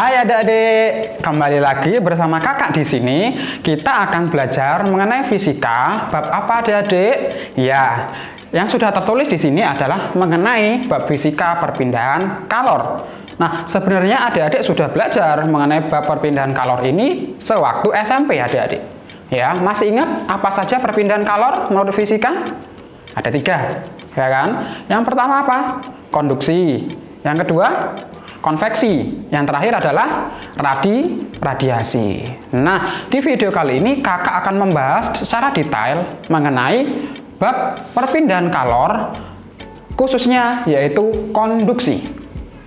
Hai adik-adik, kembali lagi bersama kakak di sini. Kita akan belajar mengenai fisika. Bab apa adik-adik? Ya, yang sudah tertulis di sini adalah mengenai bab fisika perpindahan kalor. Nah, sebenarnya adik-adik sudah belajar mengenai bab perpindahan kalor ini sewaktu SMP adik-adik. Ya, masih ingat apa saja perpindahan kalor menurut fisika? Ada 3, ya kan? Yang pertama apa? Konduksi. Yang kedua, konveksi. Yang terakhir adalah radiasi. Nah, di video kali ini kakak akan membahas secara detail mengenai bab perpindahan kalor, khususnya yaitu konduksi.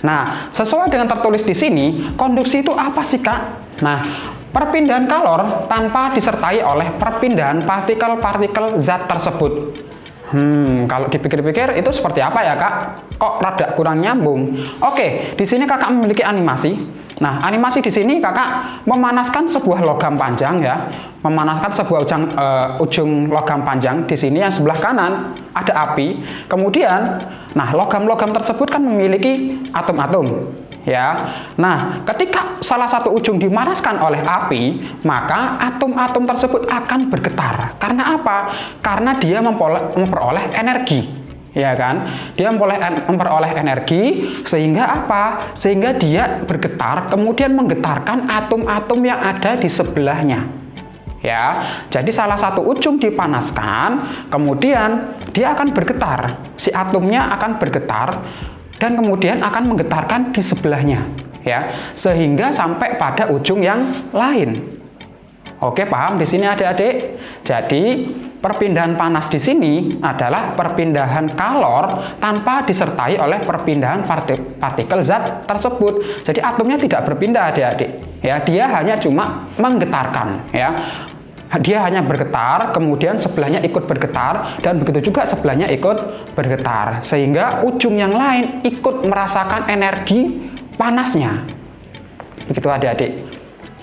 Nah, sesuai dengan tertulis di sini, konduksi itu apa sih, Kak? Nah, perpindahan kalor tanpa disertai oleh perpindahan partikel-partikel zat tersebut. Kalau dipikir-pikir itu seperti apa ya, Kak? Kok rada kurang nyambung? Oke, di sini kakak memiliki animasi. Nah, animasi di sini kakak memanaskan sebuah logam panjang ya, memanaskan sebuah ujung logam panjang. Di sini yang sebelah kanan ada api. Kemudian, nah logam-logam tersebut kan memiliki atom-atom. Ya, nah ketika salah satu ujung dimanaskan oleh api, maka atom-atom tersebut akan bergetar. Karena apa? Karena dia memperoleh energi, ya kan? Dia memperoleh energi sehingga apa? Sehingga dia bergetar, kemudian menggetarkan atom-atom yang ada di sebelahnya. Ya, jadi salah satu ujung dipanaskan, kemudian dia akan bergetar. Si atomnya akan bergetar dan kemudian akan menggetarkan di sebelahnya, ya, sehingga sampai pada ujung yang lain. Oke, paham di sini adik-adik? Jadi perpindahan panas di sini adalah perpindahan kalor tanpa disertai oleh perpindahan partikel zat tersebut. Jadi atomnya tidak berpindah adik-adik. Ya, dia hanya cuma menggetarkan, ya. Dia hanya bergetar, kemudian sebelahnya ikut bergetar, dan begitu juga sebelahnya ikut bergetar, sehingga ujung yang lain ikut merasakan energi panasnya. Begitu adik-adik.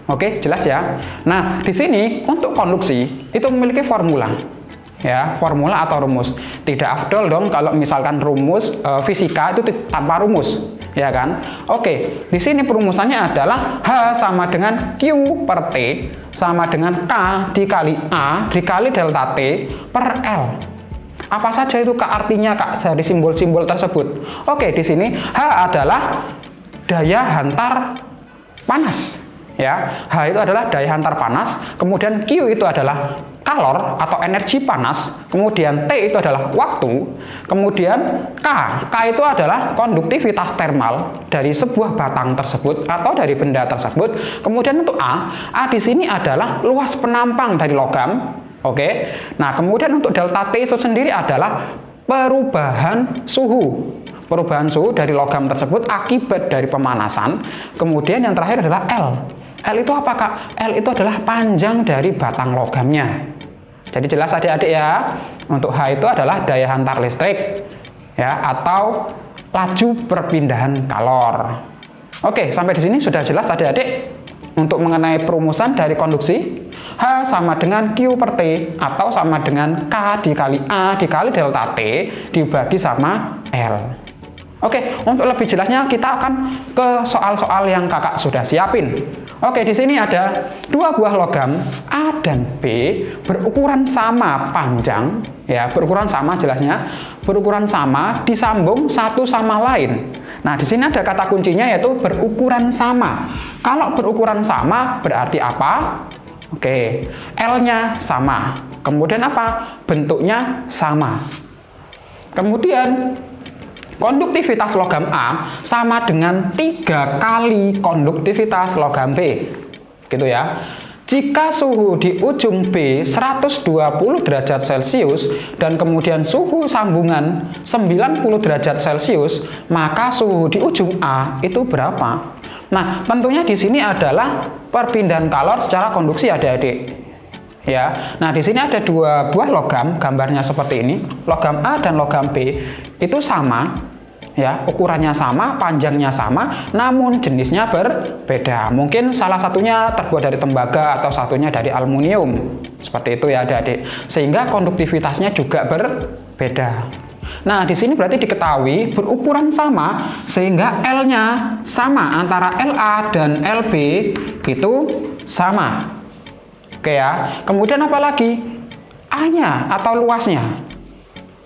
Oke, jelas ya. Nah, di sini untuk konduksi itu memiliki formula. Ya, formula atau rumus. Tidak afdol dong kalau misalkan rumus fisika itu tanpa rumus, ya kan? Oke, di sini perumusannya adalah H sama dengan Q per T sama dengan K dikali A dikali delta T per L. Apa saja itu, Kak, artinya, Kak, dari simbol-simbol tersebut? Oke, di sini H adalah daya hantar panas. Ya, H itu adalah daya hantar panas, kemudian Q itu adalah kalor atau energi panas, kemudian T itu adalah waktu, kemudian K itu adalah konduktivitas termal dari sebuah batang tersebut atau dari benda tersebut. Kemudian untuk A di sini adalah luas penampang dari logam. Oke. Nah, kemudian untuk delta T itu sendiri adalah perubahan suhu. Perubahan suhu dari logam tersebut akibat dari pemanasan. Kemudian yang terakhir adalah L. L itu apa, Kak? L itu adalah panjang dari batang logamnya. Jadi jelas adik-adik ya. Untuk H itu adalah daya hantar listrik, ya, atau laju perpindahan kalor. Oke, sampai di sini sudah jelas adik-adik untuk mengenai perumusan dari konduksi. H sama dengan Q per T atau sama dengan K dikali A dikali delta T dibagi sama L. Oke, untuk lebih jelasnya kita akan ke soal-soal yang kakak sudah siapin. Oke, di sini ada 2 buah logam A dan B berukuran sama panjang, ya, berukuran sama jelasnya, berukuran sama disambung satu sama lain. Nah, di sini ada kata kuncinya yaitu berukuran sama. Kalau berukuran sama berarti apa? Oke, L-nya sama. Kemudian apa? Bentuknya sama. Kemudian konduktivitas logam A sama dengan 3 kali konduktivitas logam B. Gitu ya. Jika suhu di ujung B 120 derajat Celcius dan kemudian suhu sambungan 90 derajat Celcius, maka suhu di ujung A itu berapa? Nah, tentunya di sini adalah perpindahan kalor secara konduksi adik-adik. Ya. Nah, di sini ada 2 buah logam, gambarnya seperti ini. Logam A dan logam B itu sama, ya, ukurannya sama, panjangnya sama, namun jenisnya berbeda. Mungkin salah satunya terbuat dari tembaga atau satunya dari aluminium. Seperti itu ya adik-adik. Sehingga konduktivitasnya juga berbeda. Nah, di sini berarti diketahui berukuran sama sehingga L-nya sama antara LA dan LB itu sama. Oke ya. Kemudian apa lagi? A-nya atau luasnya.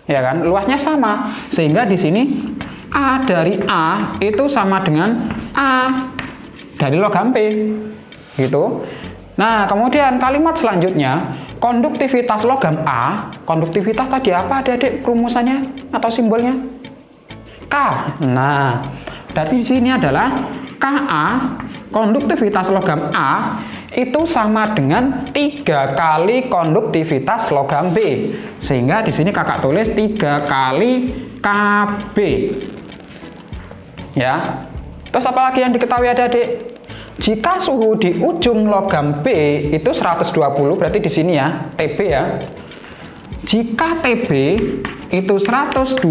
Ya kan? Luasnya sama sehingga di sini A dari A itu sama dengan A dari logam P. Gitu. Nah, kemudian kalimat selanjutnya, konduktivitas logam A. Konduktivitas tadi apa adik-adik rumusannya atau simbolnya? K. Nah, dari sini adalah Ka, konduktivitas logam A itu sama dengan 3 kali konduktivitas logam B. Sehingga di sini kakak tulis 3 kali KB. Ya. Terus apa lagi yang diketahui adik-adik? Jika suhu di ujung logam B itu 120, berarti di sini ya, TB ya. Jika TB itu 120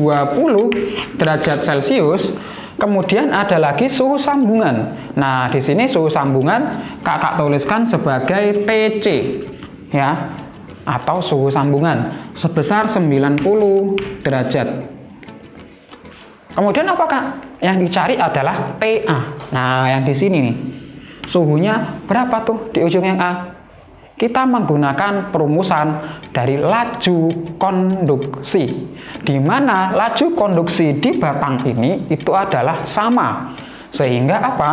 derajat Celcius, kemudian ada lagi suhu sambungan. Nah, di sini suhu sambungan kakak tuliskan sebagai TC ya, atau suhu sambungan sebesar 90 derajat. Kemudian apakah yang dicari adalah TA? Nah, yang di sini nih. Suhunya berapa tuh di ujung yang A? Kita menggunakan perumusan dari laju konduksi, di mana laju konduksi di batang ini itu adalah sama. Sehingga apa?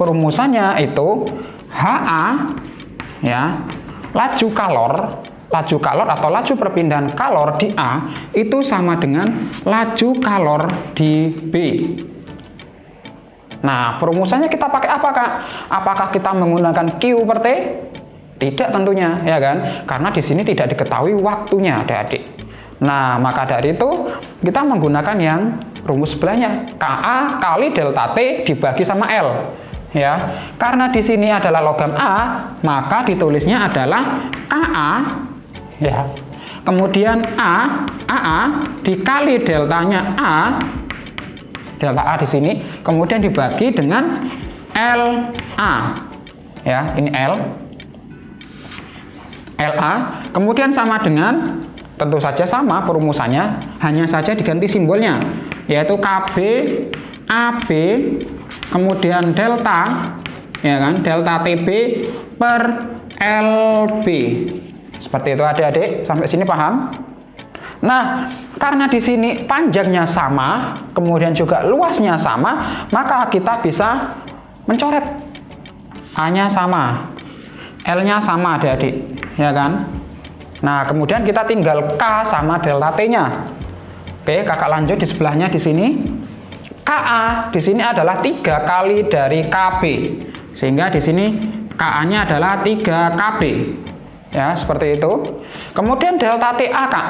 Perumusannya itu HA ya, laju kalor atau laju perpindahan kalor di A itu sama dengan laju kalor di B. Nah, perumusannya kita pakai apa, Kak? Apakah kita menggunakan Q per T? Tidak tentunya, ya kan? Karena di sini tidak diketahui waktunya, adik-adik. Nah, maka dari itu kita menggunakan yang rumus sebelahnya, Ka kali delta T dibagi sama L. Ya, karena di sini adalah logam A, maka ditulisnya adalah Ka ya. Kemudian AA dikali deltanya A, delta A di sini, kemudian dibagi dengan LA. Ya, ini LA, kemudian sama dengan, tentu saja sama perumusannya, hanya saja diganti simbolnya, yaitu KB AB, kemudian delta, ya kan, delta TB per LB. Seperti itu adik-adik, sampai sini paham? Nah, karena di sini panjangnya sama, kemudian juga luasnya sama, maka kita bisa mencoret. A-nya sama, L-nya sama adik-adik, ya kan? Nah, kemudian kita tinggal K sama delta T-nya. Oke, kakak lanjut di sebelahnya di sini. KA di sini adalah 3 kali dari KB. Sehingga di sini KA-nya adalah 3 KB. Ya, seperti itu. Kemudian delta TA, Kak.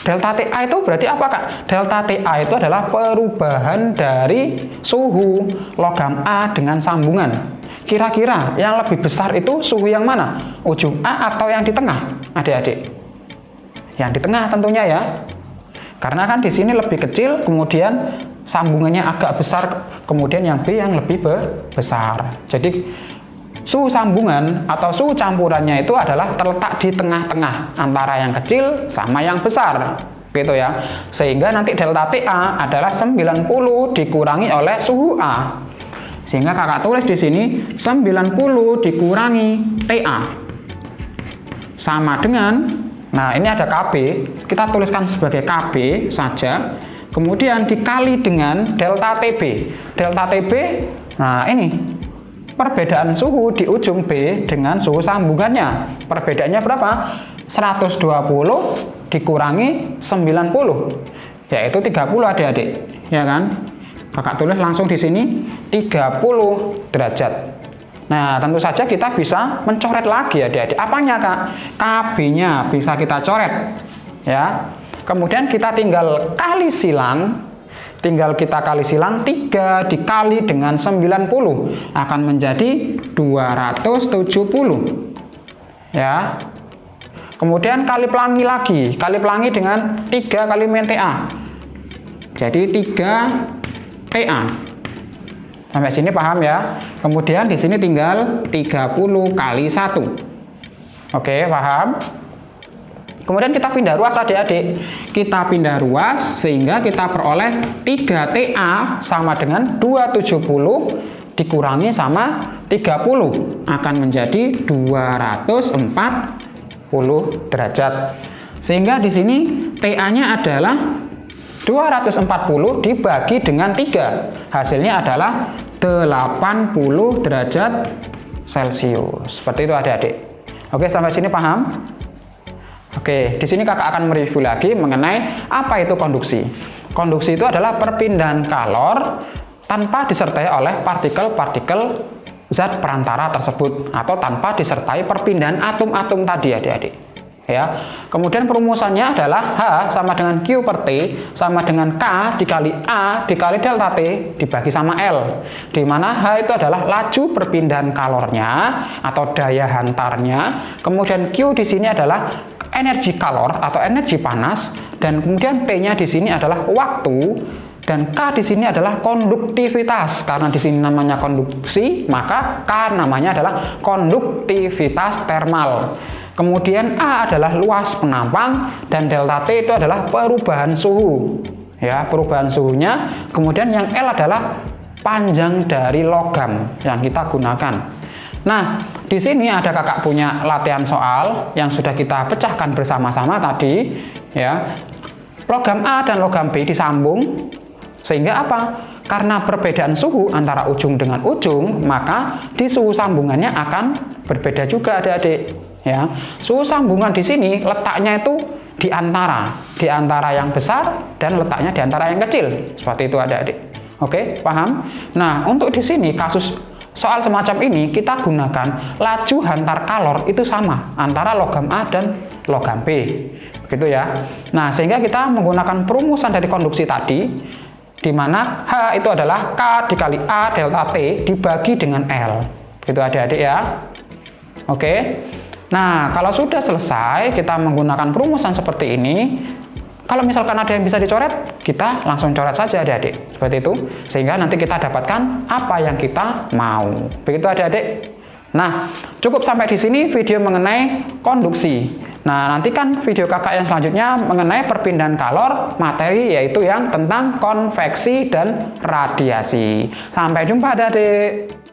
Delta TA itu berarti apa, Kak? Delta TA itu adalah perubahan dari suhu logam A dengan sambungan. Kira-kira yang lebih besar itu suhu yang mana? Ujung A atau yang di tengah, adik-adik? Yang di tengah tentunya ya. Karena kan di sini lebih kecil, kemudian sambungannya agak besar, kemudian yang B yang lebih besar. Jadi suhu sambungan atau suhu campurannya itu adalah terletak di tengah-tengah antara yang kecil sama yang besar, gitu ya. Sehingga nanti delta TA adalah 90 dikurangi oleh suhu A. Sehingga kakak tulis di sini 90 dikurangi TA sama dengan, nah ini ada KB, kita tuliskan sebagai KB saja. Kemudian dikali dengan delta TB. Delta TB, nah ini perbedaan suhu di ujung B dengan suhu sambungannya. Perbedaannya berapa? 120 dikurangi 90, yaitu 30 adik-adik, ya kan? Kakak tulis langsung di sini 30 derajat. Nah, tentu saja kita bisa mencoret lagi adik-adik. Apanya, Kak? KB-nya bisa kita coret, ya. Kemudian kita tinggal kali silang. Tinggal kita kali silang 3 dikali dengan 90 akan menjadi 270. Ya. Kemudian kali pelangi lagi. Kali pelangi dengan 3 kali min TA. Jadi 3 TA. Sampai sini paham ya? Kemudian di sini tinggal 30 kali 1. Oke, paham? Kemudian kita pindah ruas adik-adik. Kita pindah ruas sehingga kita peroleh 3TA sama dengan 270 dikurangi sama 30 akan menjadi 240 derajat. Sehingga di sini TA-nya adalah 240 dibagi dengan 3. Hasilnya adalah 80 derajat Celcius. Seperti itu adik-adik. Oke, sampai sini paham? Oke, di sini kakak akan mereview lagi mengenai apa itu konduksi. Konduksi itu adalah perpindahan kalor tanpa disertai oleh partikel-partikel zat perantara tersebut atau tanpa disertai perpindahan atom-atom tadi adik-adik. Ya. Kemudian perumusannya adalah H sama dengan Q per T sama dengan K dikali A dikali delta T dibagi sama L, di mana H itu adalah laju perpindahan kalornya atau daya hantarnya, kemudian Q di sini adalah energi kalor atau energi panas, dan kemudian T-nya di sini adalah waktu, dan K di sini adalah konduktivitas. Karena di sini namanya konduksi, maka K namanya adalah konduktivitas termal. Kemudian A adalah luas penampang dan delta T itu adalah perubahan suhu. Ya, perubahan suhunya. Kemudian yang L adalah panjang dari logam yang kita gunakan. Nah, di sini ada kakak punya latihan soal yang sudah kita pecahkan bersama-sama tadi, ya. Logam A dan logam B disambung sehingga apa? Karena perbedaan suhu antara ujung dengan ujung, maka di suhu sambungannya akan berbeda juga adik-adik. Ya, suhu sambungan di sini letaknya itu di antara yang besar dan letaknya di antara yang kecil. Seperti itu adik-adik. Oke, paham? Nah, untuk di sini kasus soal semacam ini kita gunakan laju hantar kalor itu sama antara logam A dan logam B. Begitu ya. Nah, sehingga kita menggunakan perumusan dari konduksi tadi, di mana H itu adalah K dikali A delta T dibagi dengan L. Begitu adik-adik ya. Oke. Nah, kalau sudah selesai kita menggunakan perumusan seperti ini, kalau misalkan ada yang bisa dicoret, kita langsung coret saja adik-adik. Seperti itu, sehingga nanti kita dapatkan apa yang kita mau. Begitu adik-adik. Nah, cukup sampai di sini video mengenai konduksi. Nah, nantikan video kakak yang selanjutnya mengenai perpindahan kalor materi, yaitu yang tentang konveksi dan radiasi. Sampai jumpa adik-adik.